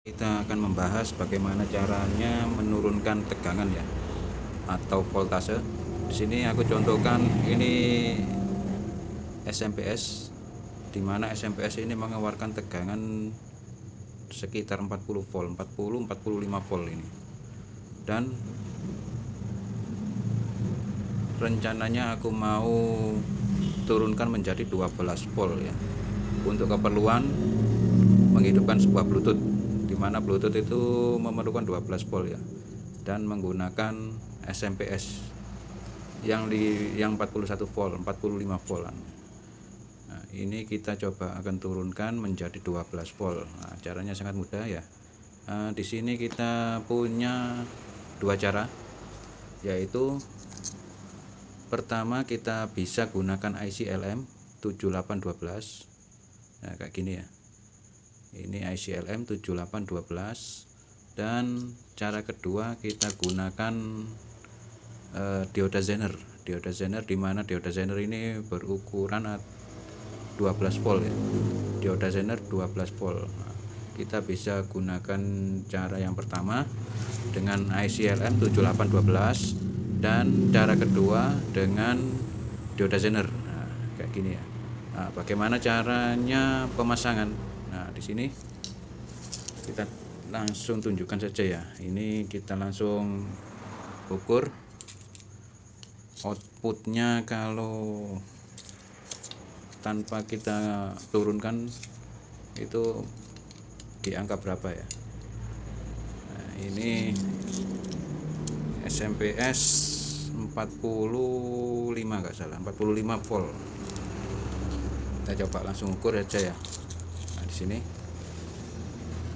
Kita akan membahas bagaimana caranya menurunkan tegangan ya atau voltase. Di sini aku contohkan ini SMPS, di mana SMPS ini mengeluarkan tegangan sekitar 40 volt, 45 volt ini. Dan rencananya aku mau turunkan menjadi 12 volt ya. Untuk keperluan menghidupkan sebuah Bluetooth, di mana Bluetooth itu memerlukan 12 volt ya, dan menggunakan SMPS yang 41 volt, 45 volt. Nah, ini kita coba akan turunkan menjadi 12 volt. Nah, caranya sangat mudah ya. Di sini kita punya dua cara, yaitu pertama kita bisa gunakan IC LM 7812. Nah, kayak gini ya. Ini ICLM 7812. Dan cara kedua kita gunakan dioda Zener. Dioda Zener, di mana dioda Zener ini berukuran 12 volt ya. Dioda Zener 12 volt. Nah, kita bisa gunakan cara yang pertama dengan ICLM 7812 dan cara kedua dengan dioda Zener. Nah, kayak gini ya. Nah, bagaimana caranya pemasangan? Nah, di sini kita langsung tunjukkan saja ya. Ini kita langsung ukur outputnya kalau tanpa kita turunkan itu di angka berapa ya. Nah, ini SMPS 45 nggak salah, 45 volt. Kita coba langsung ukur aja ya. Nah, di sini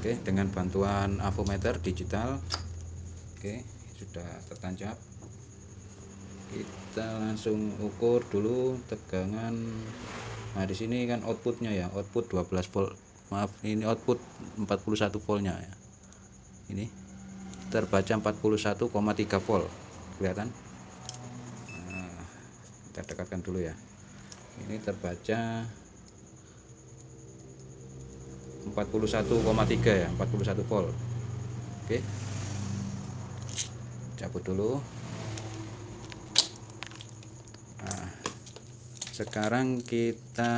oke, dengan bantuan avometer digital. Oke, sudah tertancap. Kita langsung ukur dulu tegangan. Nah, di sini kan outputnya ya, output 12 volt. Maaf, ini output 41 voltnya ya. Ini terbaca 41,3 volt. Kelihatan? Nah, kita dekatkan dulu ya. Ini terbaca 41,3 ya, 41 volt. Oke, cabut dulu. Nah, sekarang kita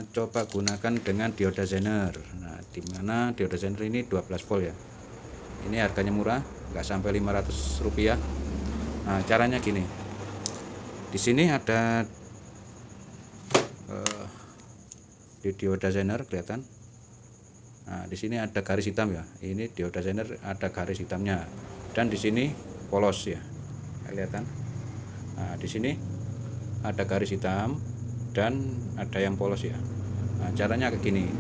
coba gunakan dengan dioda Zener. Nah, dimana dioda Zener ini 12 volt ya. Ini harganya murah, nggak sampai 500 rupiah. Nah, caranya gini. Di sini ada di dioda Zener kelihatan. Nah, di sini ada garis hitam ya. Ini dioda Zener ada garis hitamnya. Dan di sini polos ya. Kelihatan. Nah, di sini ada garis hitam dan ada yang polos ya. Nah, caranya kayak gini.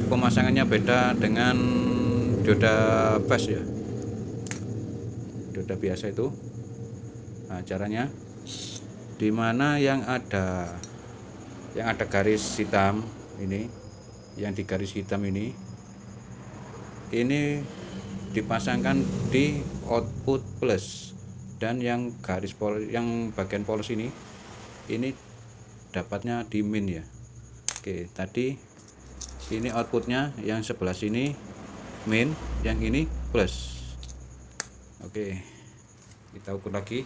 Pemasangannya beda dengan dioda flash ya. Dioda biasa itu. Nah, caranya dimana yang ada garis hitam ini, yang di garis hitam ini dipasangkan di output plus, dan yang garis polos, yang bagian polos ini dapatnya di min ya. Oke, tadi ini outputnya yang sebelah sini min, yang ini plus. Oke, kita ukur lagi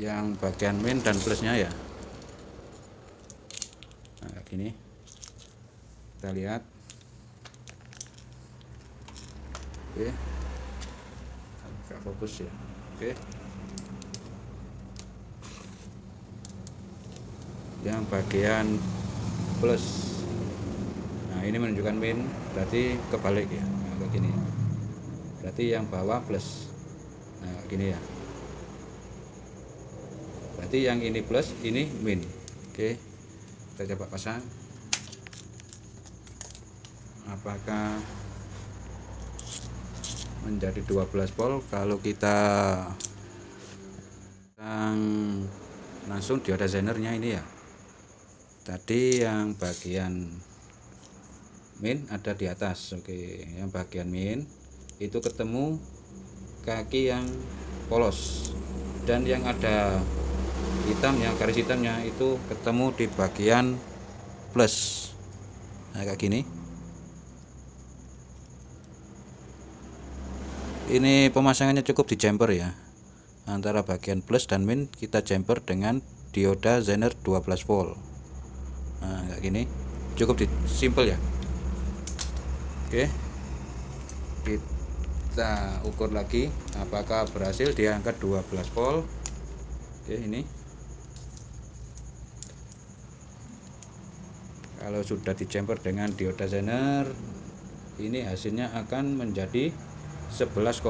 yang bagian min dan plusnya ya. Nah, kayak gini kita lihat. Oke, agak fokus ya. Oke, yang bagian plus, nah ini menunjukkan min, berarti kebalik ya. Nah, kayak gini, berarti yang bawah plus. Nah, kayak gini ya, berarti yang ini plus, ini min. Oke, kita coba pasang. Apakah menjadi 12 volt kalau kita langsung dioda Zenernya ini ya. Tadi yang bagian min ada di atas. Oke, yang bagian min itu ketemu kaki yang polos, dan yang ada hitam, yang garis hitamnya itu ketemu di bagian plus. Nah, kayak gini. Ini pemasangannya cukup di jumper ya, antara bagian plus dan min kita jumper dengan dioda Zener 12 volt. Nah kayak gini, cukup simple ya. Oke, kita ukur lagi apakah berhasil di angka 12 volt. Oke, ini kalau sudah di jumper dengan dioda Zener, ini hasilnya akan menjadi 11,6.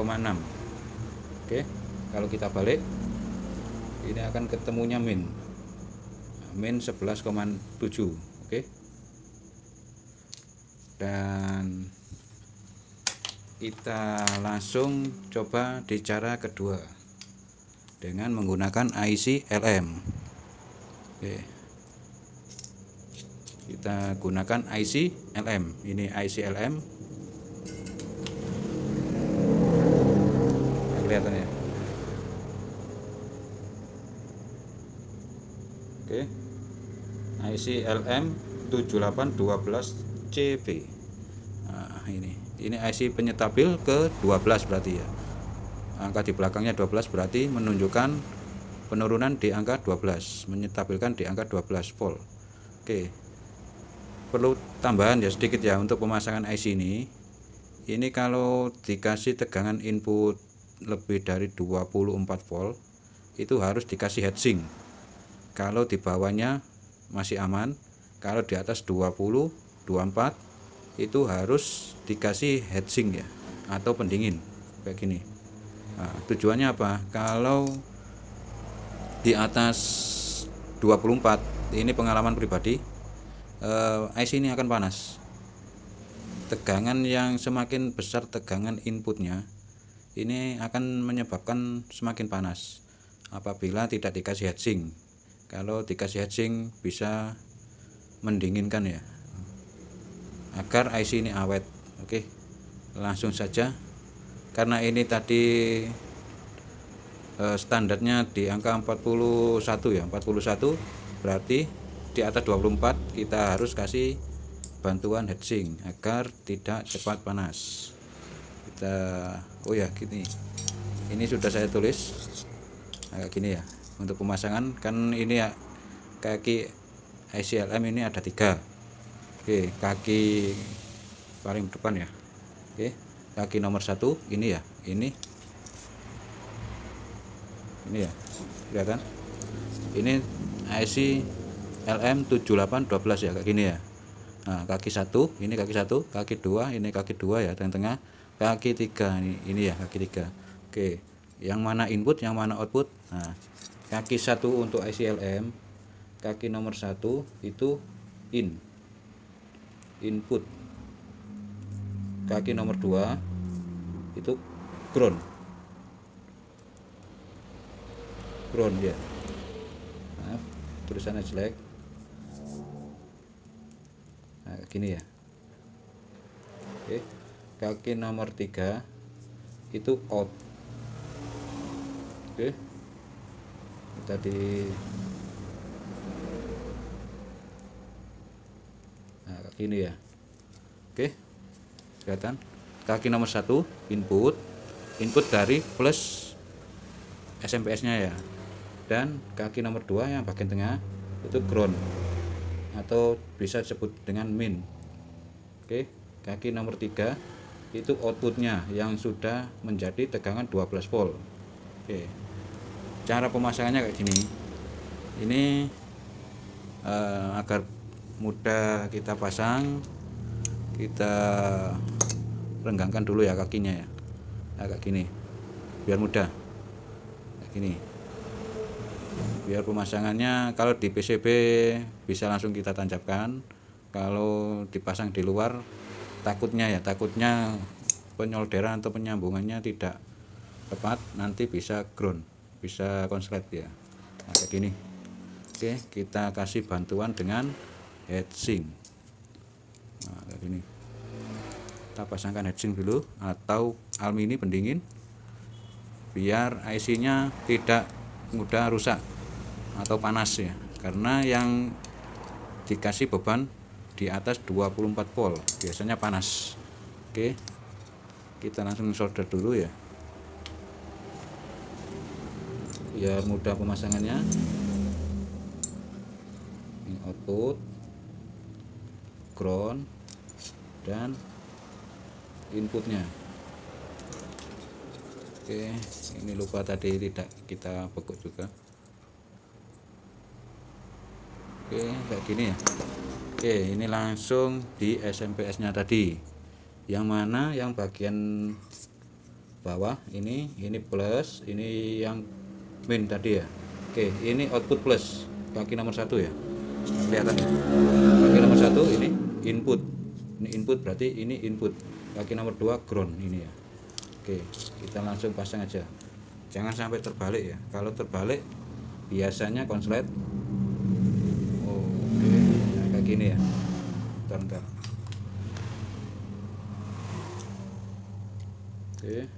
Oke, kalau kita balik, ini akan ketemunya min 11,7. Oke, dan kita langsung coba di cara kedua dengan menggunakan IC LM. Oke, kita gunakan IC LM. Ini IC LM, kelihatan ya. Oke, IC LM 7812CV. Nah, ini IC penyetabil ke 12 berarti ya. Angka di belakangnya 12 berarti menunjukkan penurunan di angka 12, menyetabilkan di angka 12 volt. Oke, perlu tambahan ya sedikit ya untuk pemasangan IC ini. Ini kalau dikasih tegangan input lebih dari 24 volt itu harus dikasih heatsink. Kalau di bawahnya masih aman, kalau di atas 20, 24 itu harus dikasih heatsink ya, atau pendingin kayak gini. Nah, tujuannya apa? Kalau di atas 24, ini pengalaman pribadi, IC ini akan panas. Tegangan yang semakin besar tegangan inputnya, ini akan menyebabkan semakin panas apabila tidak dikasih heatsink. Kalau dikasih heatsink bisa mendinginkan ya, agar IC ini awet. Oke, langsung saja. Karena ini tadi standarnya di angka 41 ya, 41 berarti di atas 24 kita harus kasih bantuan heatsink agar tidak cepat panas. Kita oh ya gini, ini sudah saya tulis agak gini ya untuk pemasangan. Kan ini ya kaki ICLM ini ada 3. Oke, kaki paling depan ya. Oke, kaki nomor 1 ini ya, ini ya, kelihatan. Ini IC LM 7812 ya, kayak gini ya. Nah, kaki 1 ini kaki 1, kaki 2 ini kaki 2 ya, tengah-tengah. Kaki 3 ini ya, kaki 3. Oke, yang mana input, yang mana output? Nah, kaki 1 untuk IC LM, kaki nomor 1 itu input. Kaki nomor 2 itu ground ya. Nah, tulisannya jelek. Nah, gini ya. Oke, kaki nomor 3 itu out. Oke, kita nah, gini ya. Oke, kelihatan. Kaki nomor 1 input dari plus SMP nya ya, dan kaki nomor 2 yang bagian tengah itu ground atau bisa disebut dengan min. Oke, kaki nomor 3 itu outputnya yang sudah menjadi tegangan 12 volt. Oke, cara pemasangannya kayak gini. Ini agar mudah kita pasang, kita renggangkan dulu ya kakinya ya, agak gini biar mudah kayak gini. Biar pemasangannya kalau di PCB bisa langsung kita tancapkan. Kalau dipasang di luar takutnya penyolderan atau penyambungannya tidak tepat, nanti bisa ground, bisa konslet ya. Nah, kayak gini. Oke, kita kasih bantuan dengan heatsink. Nah, kayak gini. Kita pasangkan heatsink dulu atau alumini pendingin biar IC nya tidak mudah rusak atau panas ya, karena yang dikasih beban di atas 24 volt biasanya panas. Oke, kita langsung solder dulu ya. biar mudah pemasangannya. Ini output, ground, dan inputnya. Oke, ini lupa tadi tidak kita bekuk juga. Oke, kayak gini ya. Oke, ini langsung di SMP-S nya tadi, yang mana yang bagian bawah ini plus, ini yang min tadi ya. Oke, ini output plus, kaki nomor 1 ya, kelihatan ya. Kaki nomor 1 ini input, ini input berarti ini input. Kaki nomor 2 ground ini ya. Oke, kita langsung pasang aja, jangan sampai terbalik ya. Kalau terbalik biasanya konslet. Oke, nah, kayak gini ya. Bentar. Oke,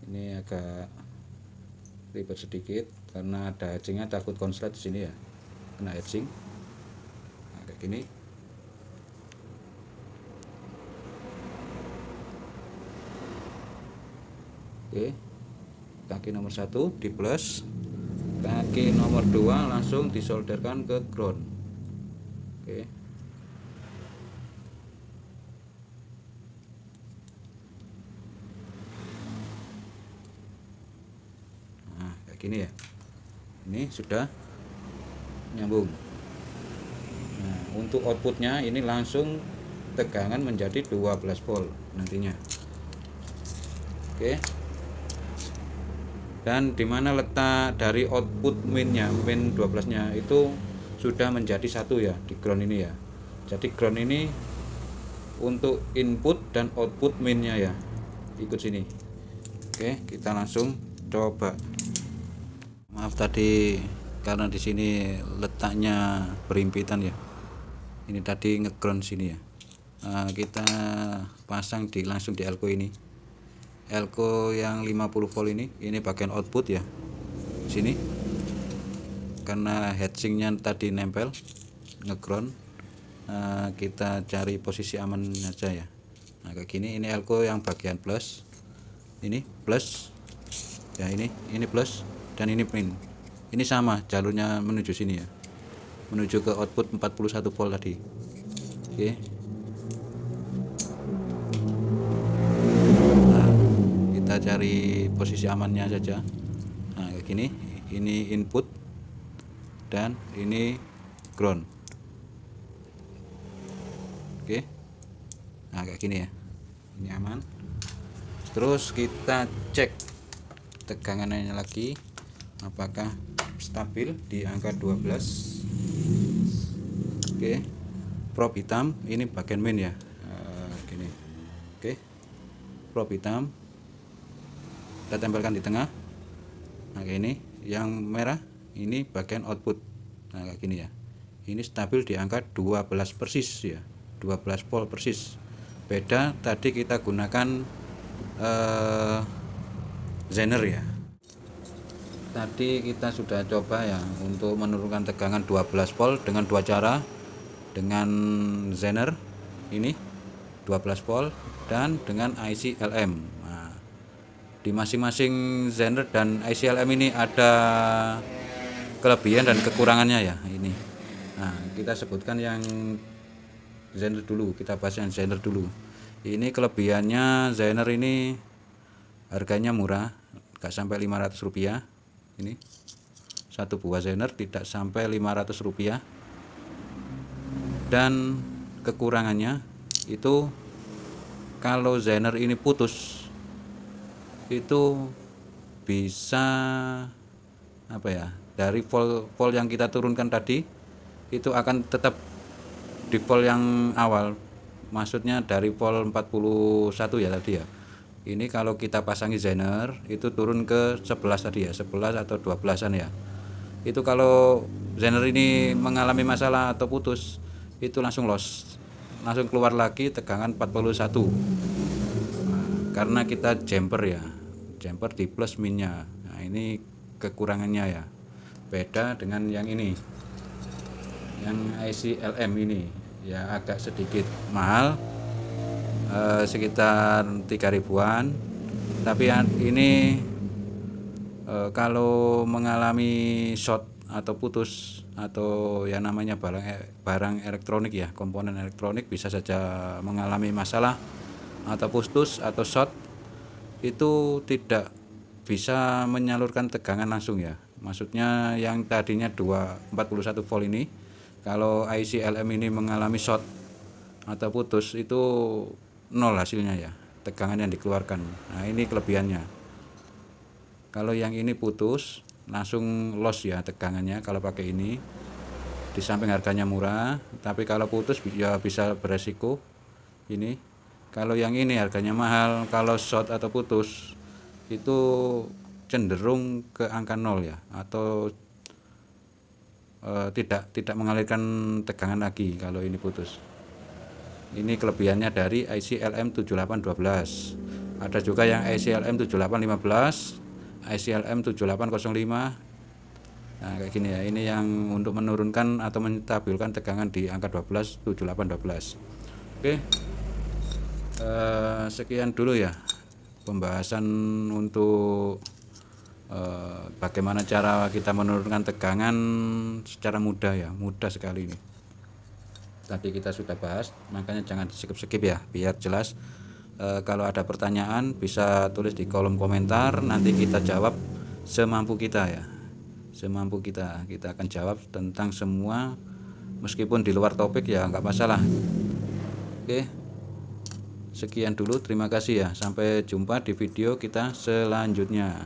ini agak ribet sedikit karena ada edgingnya, takut konslet di sini ya, kena edging. Nah, kayak gini. Oke, kaki nomor 1 di plus, kaki nomor 2 langsung disolderkan ke ground. Oke, nah kayak gini ya. Ini sudah nyambung. Nah, untuk outputnya ini langsung tegangan menjadi 12 volt nantinya. Oke, dan dimana letak dari output minnya, min 12 nya itu sudah menjadi satu ya di ground ini ya. Jadi ground ini untuk input dan output minnya ya, ikut sini. Oke, kita langsung coba. Maaf tadi karena di sini letaknya berimpitan ya, ini tadi ngeground sini ya. Nah, kita pasang langsung di elko ini, elko yang 50 volt ini bagian output ya, sini. Karena heatsinknya tadi nempel ngeground, kita cari posisi aman aja ya. Nah, kayak gini. Ini elko yang bagian plus, ini plus ya, ini plus dan ini min. Ini sama jalurnya menuju sini ya, menuju ke output 41 volt tadi. Oke, kita cari posisi amannya saja. Nah, kayak gini. Ini input dan ini ground. Oke, nah kayak gini ya, ini aman. Terus kita cek tegangannya lagi, apakah stabil di angka 12. Oke, probe hitam ini bagian main ya, gini. Oke, probe hitam kita tempelkan di tengah. Nah, kayak ini. Yang merah ini bagian output. Nah, kayak gini ya, ini stabil di angka 12 persis ya, 12 volt persis. Beda tadi kita gunakan Zener ya. Tadi kita sudah coba ya untuk menurunkan tegangan 12 volt dengan dua cara, dengan Zener ini 12 volt dan dengan IC LM. Nah, di masing-masing Zener dan IC LM ini ada kelebihan dan kekurangannya ya ini. Nah, kita sebutkan yang Zener dulu, kita bahas yang Zener dulu. Ini kelebihannya, Zener ini harganya murah, gak sampai 500 rupiah. Ini satu buah Zener tidak sampai 500 rupiah. Dan kekurangannya itu kalau Zener ini putus, itu bisa apa ya, dari volt yang kita turunkan tadi itu akan tetap di volt yang awal, maksudnya dari volt 41 ya tadi ya. Ini kalau kita pasangi Zener itu turun ke 11 tadi ya, 11 atau 12-an ya. Itu kalau Zener ini mengalami masalah atau putus, itu langsung loss, langsung keluar lagi tegangan 41. Nah, karena kita jumper ya, jumper di plus minnya. Nah, ini kekurangannya ya. Beda dengan yang ini, yang IC LM ini ya agak sedikit mahal, sekitar 3 ribuan. Tapi ini kalau mengalami short atau putus atau yang namanya barang elektronik ya, komponen elektronik bisa saja mengalami masalah atau putus atau short, itu tidak bisa menyalurkan tegangan langsung ya. Maksudnya yang tadinya 41 volt ini, kalau IC LM ini mengalami short atau putus, itu nol hasilnya ya, tegangan yang dikeluarkan. Nah, ini kelebihannya. Kalau yang ini putus langsung loss ya tegangannya kalau pakai ini. Di samping harganya murah, tapi kalau putus ya bisa beresiko ini. Kalau yang ini harganya mahal, kalau short atau putus itu cenderung ke angka nol ya, atau tidak mengalirkan tegangan lagi kalau ini putus. Ini kelebihannya dari IC LM7812. Ada juga yang IC LM7815, ICLM 7805. Nah, kayak gini ya. Ini yang untuk menurunkan atau menstabilkan tegangan di angka 12, 78, 12. Oke. Sekian dulu ya pembahasan untuk bagaimana cara kita menurunkan tegangan secara mudah ya. Mudah sekali ini. Tadi kita sudah bahas, makanya jangan di-skip ya, biar jelas. Kalau ada pertanyaan bisa tulis di kolom komentar, nanti kita jawab semampu kita ya, semampu kita akan jawab tentang semua, meskipun di luar topik ya nggak masalah. Oke, sekian dulu, terima kasih ya, sampai jumpa di video kita selanjutnya.